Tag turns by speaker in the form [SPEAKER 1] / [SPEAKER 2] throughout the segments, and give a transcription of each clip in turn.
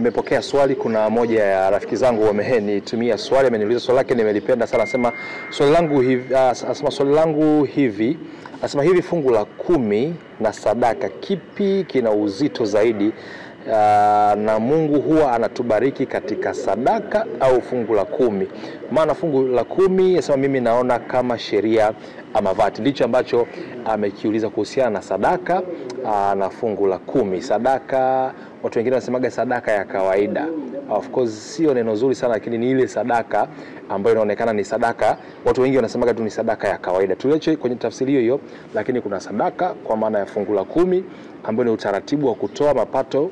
[SPEAKER 1] Nimepokea swali. Kuna moja ya rafiki zangu wamenitumia swali, ameniuliza swali lake nimelipenda sana. Anasema swali langu hivi, anasema hivi, fungu la 10 na sadaka kipi kina uzito zaidi, na Mungu huwa anatubariki katika sadaka au fungu la 10? Maana fungu la 10 anasema mimi naona kama sheria ama VAT. Ndicho ambacho amekiuliza kuhusiana na sadaka na fungu la 10. Sadaka, watu wengine wanasemaga sadaka ya kawaida. Of course sio neno zuri sana, lakini ni ile sadaka ambayo inaonekana ni sadaka. Watu wengi wanasemaga tu ni sadaka ya kawaida. Tuliache kwenye tafsiri hiyo, lakini kuna sadaka kwa maana ya fungu la 10 ambayo ni utaratibu wa kutoa mapato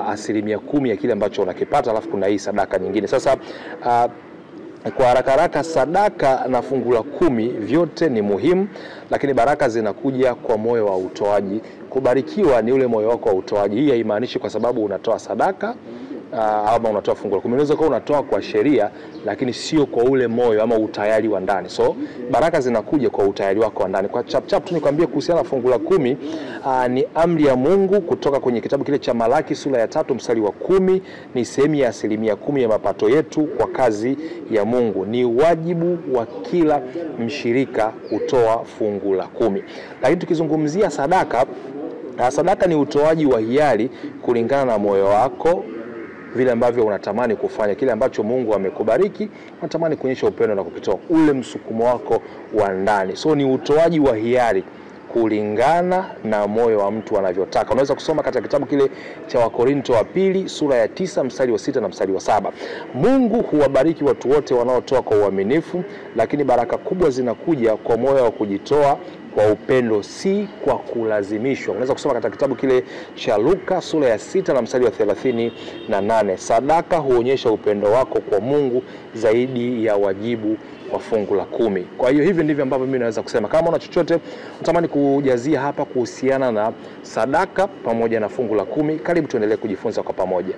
[SPEAKER 1] asilimia 10 ya kile ambacho unakipata, alafu kuna hii sadaka nyingine. Sasa kwa haraka sadaka na fungu la 10 vyote ni muhimu, lakini baraka zinakuja kwa moyo wa utoaji. Kubarikiwa ni ule moyo wako wa utoaji. Hii haimaanishi kwa sababu unatoa sadaka ama unatoa fungu la 10. Unaweza kuwa unatoa kwa sheria, lakini sio kwa ule moyo ama utayari wa ndani. So baraka zinakuja kwa utayari wako wa ndani. Kwa chap tu nikwambie kuhusiana na fungu la 10, ni amri ya Mungu kutoka kwenye kitabu kile cha Malaki sura ya 3 mstari wa 10. Ni sehemu ya asilimia 10 ya mapato yetu kwa kazi ya Mungu. Ni wajibu wa kila mshirika kutoa fungu la 10. Lakini tukizungumzia sadaka, sadaka ni utoaji wa hiari kulingana na moyo wako, vile ambavyo unatamani kufanya kile ambacho Mungu amekubariki, unatamani kuonyesha upendo na kukitoa, ule msukumo wako wa ndani. So ni utoaji wa hiari kulingana na moyo wa mtu anavyotaka. Unaweza kusoma katika kitabu kile cha Wakorinto wa pili sura ya 9 mstari wa 6 na mstari wa 7. Mungu huwabariki watu wote wanaotoa kwa uaminifu, lakini baraka kubwa zinakuja kwa moyo wa kujitoa kwa upendo, si kwa kulazimishwa. Unaweza kusoma katika kitabu kile cha Luka sura ya 6 na mstari wa 38. Sadaka huonyesha upendo wako kwa Mungu zaidi ya wajibu wa fungu la 10. Kwa hiyo hivi ndivyo ambavyo mimi naweza kusema. Kama una chochote unatamani kujazia hapa kuhusiana na sadaka pamoja na fungu la 10, karibu tuendelee kujifunza kwa pamoja.